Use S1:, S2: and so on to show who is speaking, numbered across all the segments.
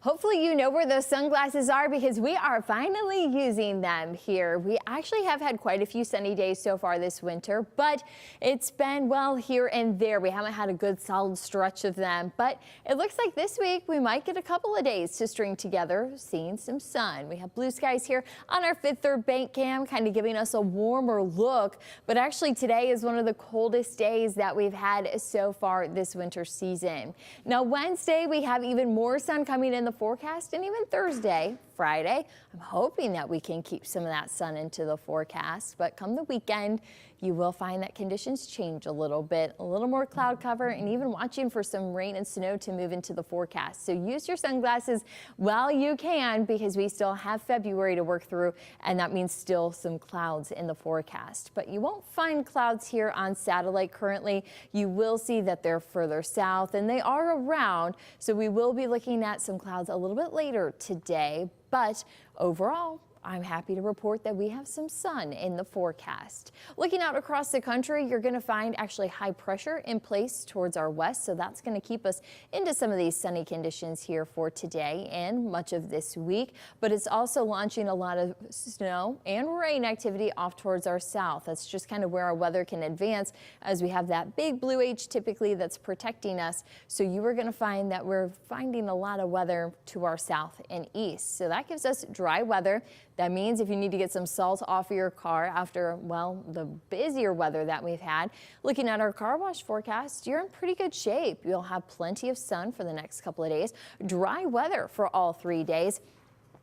S1: Hopefully you know where those sunglasses are because we are finally using them here. We actually have had quite a few sunny days so far this winter, but it's been, well, here and there. We haven't had a good solid stretch of them, but it looks like this week we might get a couple of days to string together seeing some sun. We have blue skies here on our Fifth Third bank cam, kind of giving us a warmer look, but actually today is one of the coldest days that we've had so far this winter season. Now Wednesday we have even more sun coming in the forecast, and even Thursday, Friday, I'm hoping that we can keep some of that sun into the forecast, but come the weekend, you will find that conditions change a little bit, a little more cloud cover, and even watching for some rain and snow to move into the forecast. So use your sunglasses while you can, because we still have February to work through, and that means still some clouds in the forecast. But you won't find clouds here on satellite currently. You will see that they're further south, and they are around, so we will be looking at some clouds a little bit later today. But overall, I'm happy to report that we have some sun in the forecast. Looking out across the country, you're going to find actually high pressure in place towards our west, so that's going to keep us into some of these sunny conditions here for today and much of this week. But it's also launching a lot of snow and rain activity off towards our south. That's just kind of where our weather can advance, as we have that big blue H typically that's protecting us. So you are going to find that we're finding a lot of weather to our south and east. So that gives us dry weather. That means if you need to get some salt off of your car after, well, the busier weather that we've had, looking at our car wash forecast, you're in pretty good shape. You'll have plenty of sun for the next couple of days, dry weather for all 3 days.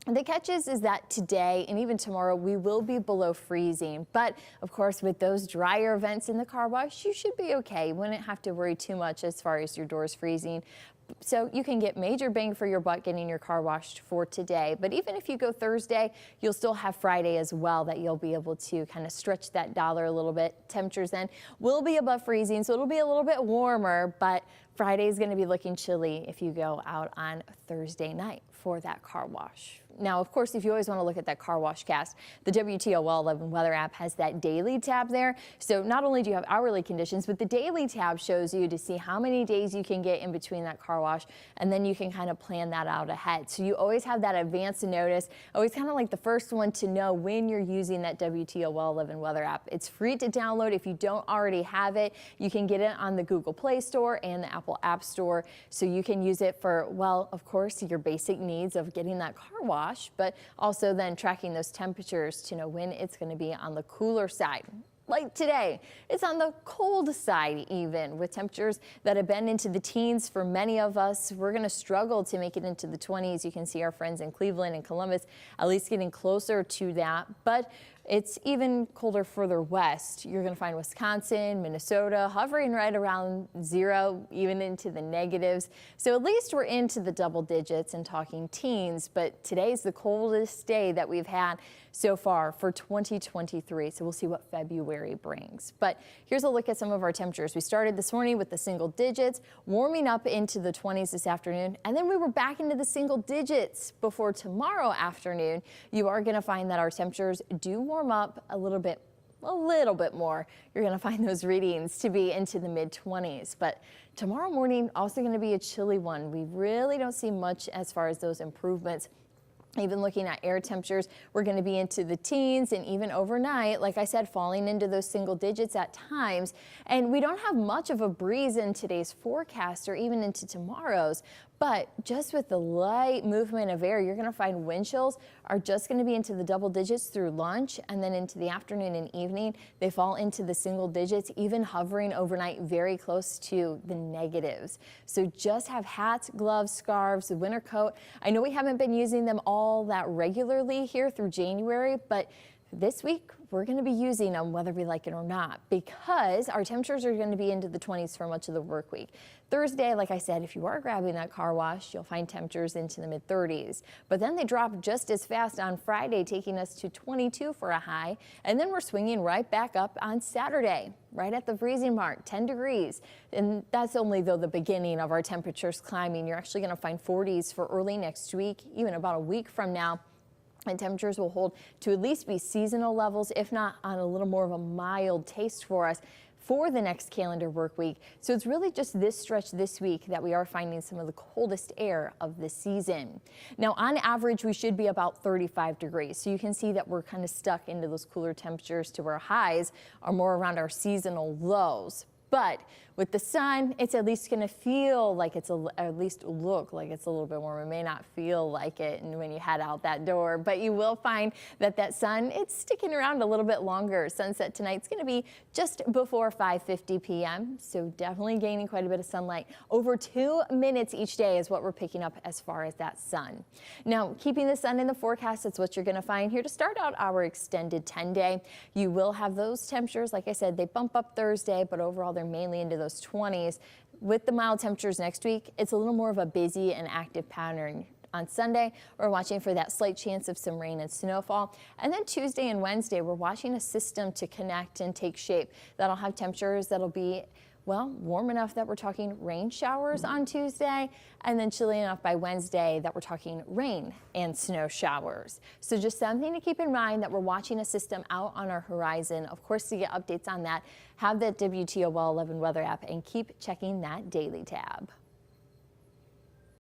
S1: The catch is that today and even tomorrow we will be below freezing, but of course with those drier events in the car wash, you should be okay. You wouldn't have to worry too much as far as your doors freezing. So you can get major bang for your buck getting your car washed for today. But even if you go Thursday, you'll still have Friday as well that you'll be able to kind of stretch that dollar a little bit. Temperatures then will be above freezing, so it'll be a little bit warmer, but Friday is going to be looking chilly if you go out on Thursday night for that car wash. Now, of course, if you always want to look at that car wash cast, the WTOL 11 weather app has that daily tab there. So not only do you have hourly conditions, but the daily tab shows you to see how many days you can get in between that car wash, and then you can kind of plan that out ahead. So you always have that advance notice, always kind of like the first one to know when you're using that WTOL 11 weather app. It's free to download if you don't already have it. You can get it on the Google Play Store and the Apple App Store, so you can use it for, well, of course, your basic needs of getting that car wash, but also then tracking those temperatures to know when it's going to be on the cooler side. Like today, it's on the cold side even, with temperatures that have been into the teens for many of us. We're going to struggle to make it into the 20s. You can see our friends in Cleveland and Columbus at least getting closer to that, but it's even colder further west. You're going to find Wisconsin, Minnesota hovering right around 0, even into the negatives. So at least we're into the double digits and talking teens, but today's the coldest day that we've had so far for 2023. So we'll see what February brings. But here's a look at some of our temperatures. We started this morning with the single digits, warming up into the 20s this afternoon, and then we were back into the single digits before tomorrow afternoon. You are going to find that our temperatures do warm up a little bit more. You're going to find those readings to be into the mid-20s, but tomorrow morning also going to be a chilly one. We really don't see much as far as those improvements. Even looking at air temperatures, we're going to be into the teens, and even overnight, like I said, falling into those single digits at times. And we don't have much of a breeze in today's forecast or even into tomorrow's. But just with the light movement of air, you're going to find wind chills are just going to be into the double digits through lunch, and then into the afternoon and evening, they fall into the single digits, even hovering overnight very close to the negatives. So just have hats, gloves, scarves, a winter coat. I know we haven't been using them all that regularly here through January, but this week, we're going to be using them whether we like it or not, because our temperatures are going to be into the 20s for much of the work week. Thursday, like I said, if you are grabbing that car wash, you'll find temperatures into the mid-30s. But then they drop just as fast on Friday, taking us to 22 for a high. And then we're swinging right back up on Saturday, right at the freezing mark, 10 degrees. And that's only, though, the beginning of our temperatures climbing. You're actually going to find 40s for early next week, even about a week from now. And temperatures will hold to at least be seasonal levels, if not on a little more of a mild taste for us. for the next calendar work week. So it's really just this stretch this week that we are finding some of the coldest air of the season. Now, on average, we should be about 35 degrees. So you can see that we're kind of stuck into those cooler temperatures to where highs are more around our seasonal lows. But with the sun, it's at least going to feel like at least look like it's a little bit warm. It may not feel like it when you head out that door, but you will find that sun, it's sticking around a little bit longer. Sunset tonight's going to be just before 5:50 p.m. So definitely gaining quite a bit of sunlight. Over 2 minutes each day is what we're picking up as far as that sun. Now, keeping the sun in the forecast, that's what you're going to find here to start out our extended 10-day. You will have those temperatures. Like I said, they bump up Thursday, but overall they're mainly into those 20s. With the mild temperatures next week, it's a little more of a busy and active pattern. On Sunday, we're watching for that slight chance of some rain and snowfall. And then Tuesday and Wednesday, we're watching a system to connect and take shape. That'll have temperatures that'll be, well, warm enough that we're talking rain showers on Tuesday, and then chilly enough by Wednesday that we're talking rain and snow showers. So just something to keep in mind that we're watching a system out on our horizon. Of course, to get updates on that, have that WTOL 11 weather app and keep checking that daily tab.